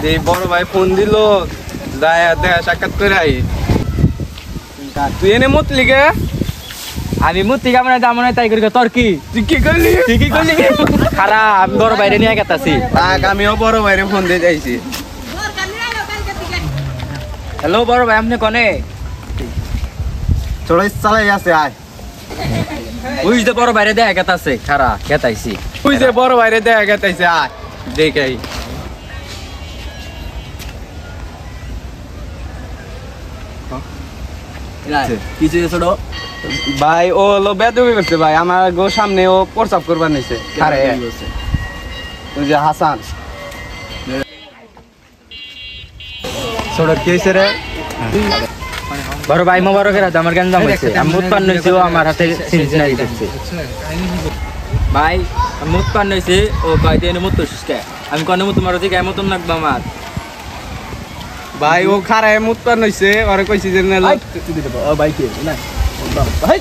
যে বড় ভাই ফোন দিল যায় দেখা সাক্ষাৎ করে আই তুই এনে মুতলি কে আমি মুতি কামনা দামনা তাই করি তোর কি তুই কি করলি খারা আমি বড় বাইরে নিয়ে গেতাছি তাক আমিও বড় ভাইরে ফোন দিয়ে যাইছি হ্যালো বড় ভাই আপনি কোনে চলো চালাই আছে আয় ওই যে বড় বাইরে দেখা গেতাছে খারা গেতাইছি তুই যে বড় ভাইরে দেখা গেতাইছে আয় দেখাই কিছু ছোট ভাই ও হলো বেদবি করছে ভাই আমার গো সামনে ও প্রস্তাব করবার নিছে আরে তুই যে হাসান ছোট কি হইছে রে বড় ভাই মোবারকের হাতে আমার গাঞ্জাম হইছে আমি উৎপন্ন হইছি ও আমার হাতে সিনসিনারি করছে ভাই আমি উৎপন্ন হইছি ও কয় দিন মুত সুস্কে আমি কোন মুত মারো দিকে মতন লাগবে আমার ভাই ও খারায় মুতপান হইছে ওরে কইছি যে না ভাই কি না ভাই